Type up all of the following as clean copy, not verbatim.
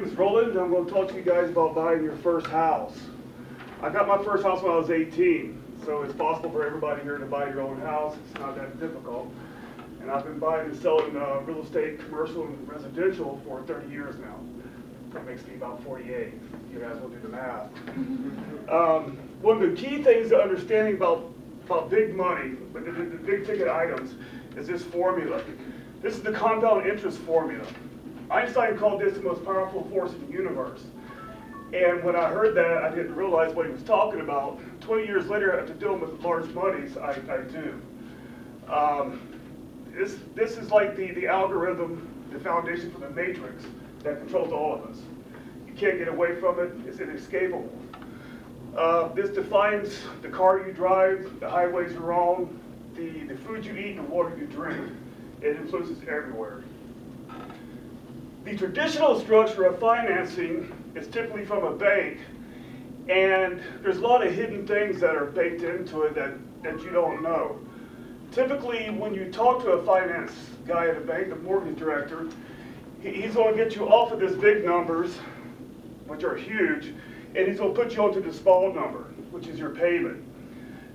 name is Roland, and I'm going to talk to you guys about buying your first house. I got my first house when I was 18, so it's possible for everybody here to buy your own house. It's not that difficult. And I've been buying and selling real estate, commercial and residential for 30 years now. That makes me about 48. You guys will do the math. One of the key things to understanding about big money, the big ticket items, is this formula. This is the compound interest formula. Einstein called this the most powerful force in the universe. And when I heard that, I didn't realize what he was talking about. 20 years later, after dealing with large monies, I do. This is like the algorithm, the foundation for the matrix that controls all of us. You can't get away from it. It's inescapable. This defines the car you drive, the highways you're on, the food you eat, and the water you drink. It influences everywhere. The traditional structure of financing is typically from a bank, and there's a lot of hidden things that are baked into it that you don't know. Typically, when you talk to a finance guy at a bank, the mortgage director, he's going to get you off of these big numbers, which are huge, and he's going to put you onto the small number, which is your payment.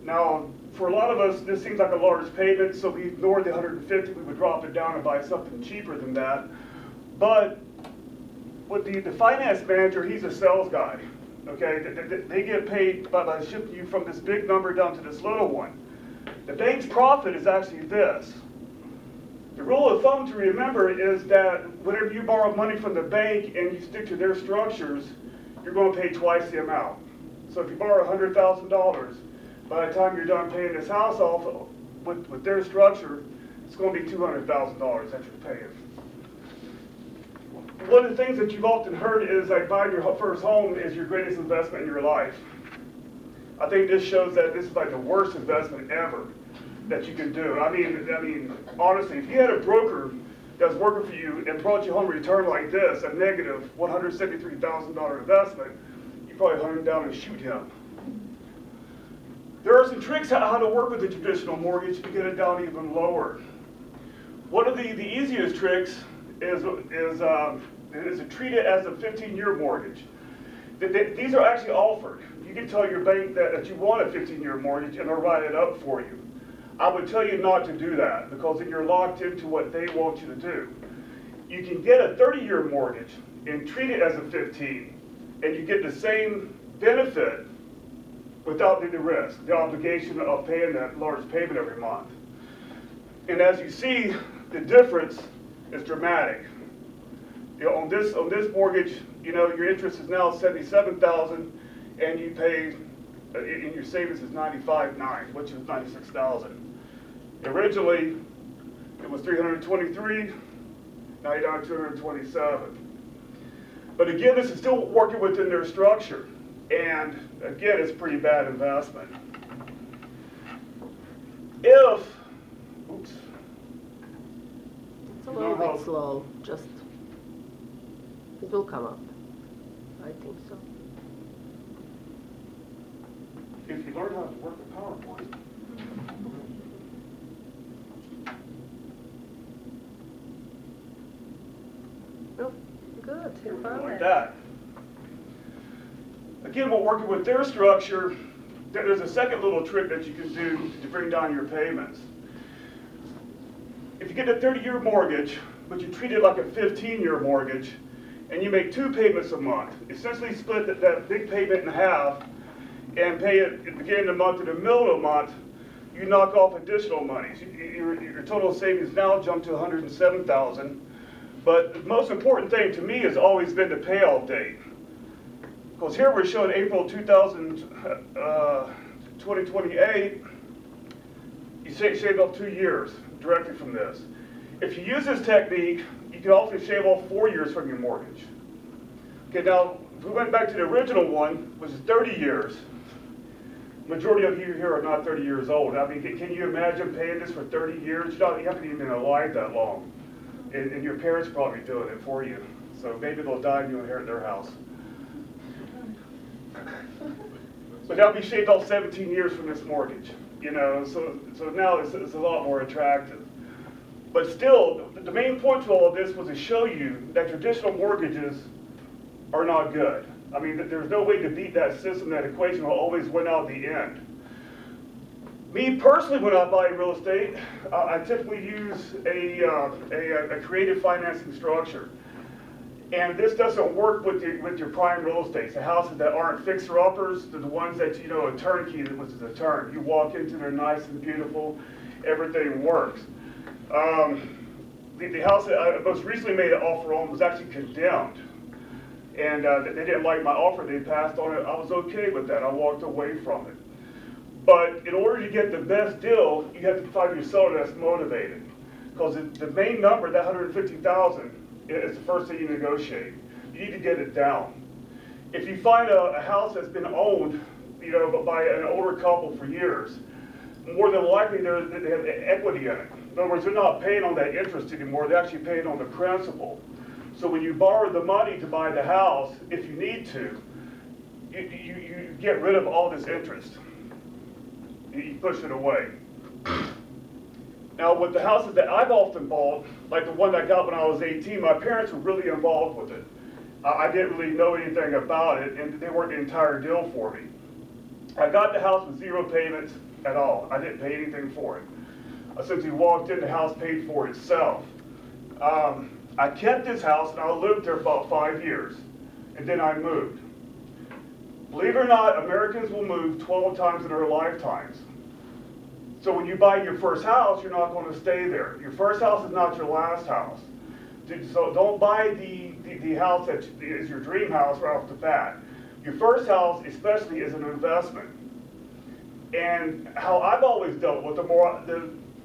Now, for a lot of us, this seems like a large payment, so we ignore the 150. We would drop it down and buy something cheaper than that. But with the finance manager, he's a sales guy. Okay, they get paid by shifting you from this big number down to this little one. The bank's profit is actually this. The rule of thumb to remember is that whenever you borrow money from the bank and you stick to their structures, you're going to pay twice the amount. So if you borrow $100,000, by the time you're done paying this house off with their structure, it's going to be $200,000 that you're paying. One of the things that you've often heard is that buying your first home is your greatest investment in your life. I think this shows that this is like the worst investment ever that you can do. I mean, honestly, if you had a broker that was working for you and brought you home a return like this, a negative $173,000 investment, you probably hunt him down and shoot him. There are some tricks on how to work with the traditional mortgage to get it down even lower. One of the easiest tricks is to treat it as a 15-year mortgage. These are actually offered. You can tell your bank that you want a 15-year mortgage and they'll write it up for you. I would tell you not to do that because then you're locked into what they want you to do. You can get a 30-year mortgage and treat it as a 15, and you get the same benefit without the risk, the obligation of paying that large payment every month. And as you see, the difference is dramatic. You know, on this mortgage, you know, your interest is now $77,000, and you pay, and your savings is $95,900, which is $96,000. Originally, it was $323. Now you're down to $227. But again, this is still working within their structure, and again, it's a pretty bad investment. If, oops. It's a little bit slow, just, it will come up. I think so. If you learn how to work the PowerPoint. Oh, good, you found Like it. that. Again, we're working with their structure. There's a second little trick that you can do to bring down your payments. If you get a 30-year mortgage, but you treat it like a 15-year mortgage, and you make 2 payments a month, essentially split that big payment in half, and pay it at the beginning of the month and the middle of the month, you knock off additional monies. Your total savings now jump to $107,000. But the most important thing to me has always been the payoff date. Because here we're showing April 2028, you shave off 2 years directly from this. If you use this technique, you can also shave off 4 years from your mortgage. Okay, now, if we went back to the original one, which is 30 years, majority of you here are not 30 years old. I mean, can you imagine paying this for 30 years? You haven't even been alive that long. And your parents are probably doing it for you. So maybe they'll die and you'll inherit their house. But that'll be shaved off 17 years from this mortgage. You know, so now it's a lot more attractive. But still, the main point to all of this was to show you that traditional mortgages are not good. I mean, there's no way to beat that system. That equation will always win out in the end. Me personally, when I buy real estate, I typically use a creative financing structure. And this doesn't work with your prime real estate. The houses that aren't fixer-uppers, they're the ones that, you know, a turnkey, which is a turn. You walk into, they're nice and beautiful, everything works. The house that I most recently made an offer on was actually condemned. And they didn't like my offer, they passed on it. I was okay with that, I walked away from it. But in order to get the best deal, you have to find your seller that's motivated. Because the main number, that $150,000, is the first thing you negotiate. You need to get it down. If you find a house that's been owned, you know, by an older couple for years, more than likely they have equity in it. In other words, they're not paying on that interest anymore, they're actually paying on the principal. So when you borrow the money to buy the house, if you need to, you get rid of all this interest. You push it away. Now, with the houses that I've often bought, like the one I got when I was 18, my parents were really involved with it. I didn't really know anything about it, and they weren't the entire deal for me. I got the house with 0 payments at all. I didn't pay anything for it. I simply walked in, the house paid for itself. I kept this house, and I lived there about 5 years, and then I moved. Believe it or not, Americans will move 12 times in their lifetimes. So when you buy your first house, you're not going to stay there. Your first house is not your last house. So don't buy the house that is your dream house right off the bat. Your first house especially is an investment. And how I've always dealt with them,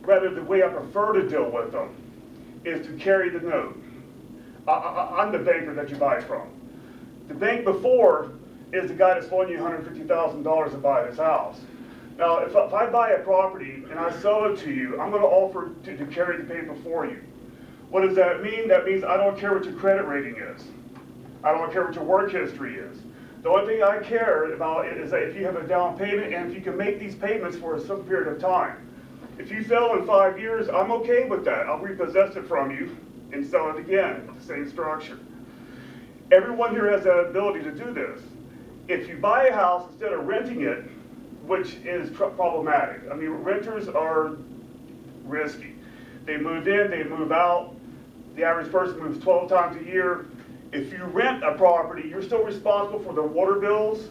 rather the way I prefer to deal with them, is to carry the note. I'm the banker that you buy from. The bank before is the guy that's loaning you $150,000 to buy this house. Now, if I buy a property and I sell it to you, I'm going to offer to carry the paper for you. What does that mean? That means I don't care what your credit rating is. I don't care what your work history is. The only thing I care about is that if you have a down payment and if you can make these payments for some period of time. If you fail in 5 years, I'm okay with that. I'll repossess it from you and sell it again with the same structure. Everyone here has the ability to do this. If you buy a house instead of renting it, which is problematic. I mean, renters are risky. They move in, they move out. The average person moves 12 times a year. If you rent a property, you're still responsible for the water bills,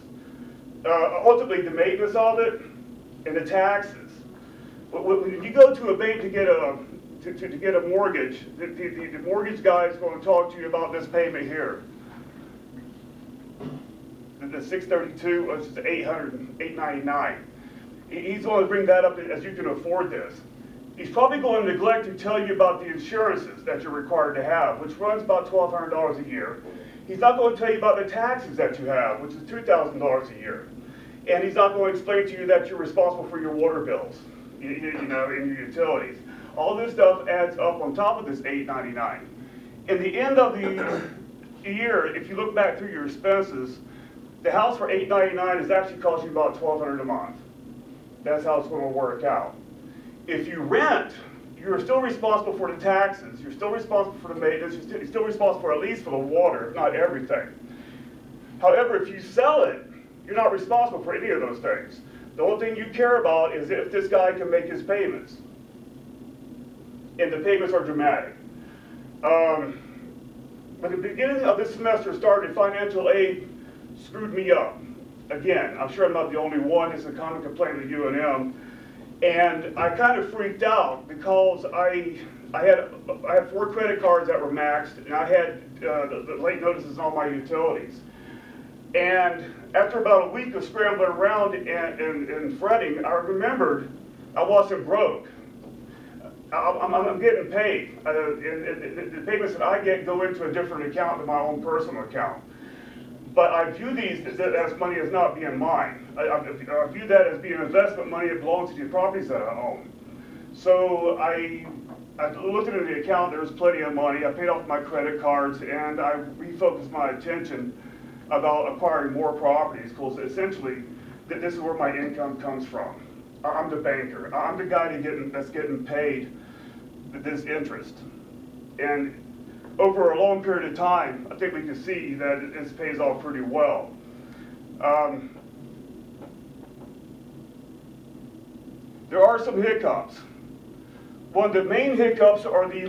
ultimately the maintenance of it, and the taxes. But when you go to a bank to get a mortgage, the mortgage guy is going to talk to you about this payment here. The 632, which is $899. He's going to bring that up as you can afford this. He's probably going to neglect to tell you about the insurances that you're required to have, which runs about $1,200 a year. He's not going to tell you about the taxes that you have, which is $2,000 a year. And he's not going to explain to you that you're responsible for your water bills, you know, and your utilities. All this stuff adds up on top of this $899. In the end of the year, if you look back through your expenses, the house for $899 is actually costing you about $1,200 a month. That's how it's going to work out. If you rent, you're still responsible for the taxes. You're still responsible for the maintenance. You're still responsible for at least for the water, if not everything. However, if you sell it, you're not responsible for any of those things. The only thing you care about is if this guy can make his payments. And the payments are dramatic. When the beginning of this semester started, financial aid screwed me up. Again, I'm sure I'm not the only one. It's a common complaint at UNM. And I kind of freaked out because I had 4 credit cards that were maxed, and I had the late notices on my utilities. And after about a week of scrambling around and fretting, I remembered I wasn't broke. I'm getting paid. And the payments that I get go into a different account than my own personal account. But I view these as money as not being mine. I view that as being investment money that belongs to the properties that I own. So I looked into the account, there was plenty of money. I paid off my credit cards, and I refocused my attention about acquiring more properties, because essentially this is where my income comes from. I'm the banker. I'm the guy that's getting paid this interest. And over a long period of time, I think we can see that this pays off pretty well. There are some hiccups. One of the main hiccups are the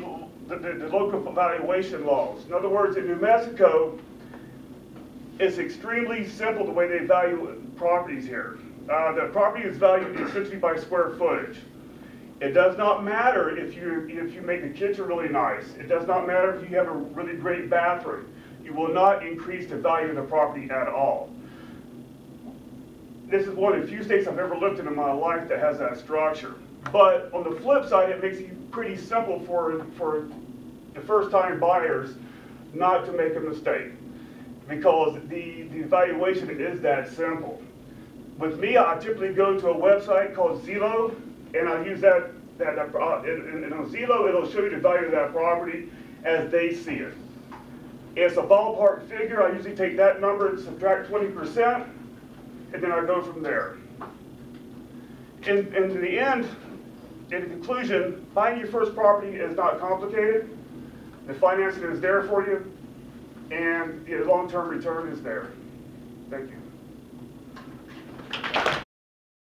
local valuation laws. In other words, in New Mexico, it's extremely simple the way they value properties here. The property is valued essentially by square footage. It does not matter if you make the kitchen really nice. It does not matter if you have a really great bathroom. You will not increase the value of the property at all. This is one of the few states I've ever looked in my life that has that structure. But on the flip side, it makes it pretty simple for the first-time buyers not to make a mistake, because the valuation is that simple. With me, I typically go to a website called Zillow, and I use that and on Zillow, it'll show you the value of that property as they see it. It's a ballpark figure. I usually take that number and subtract 20%, and then I go from there. In the end, in conclusion, buying your first property is not complicated. The financing is there for you, and the long-term return is there. Thank you.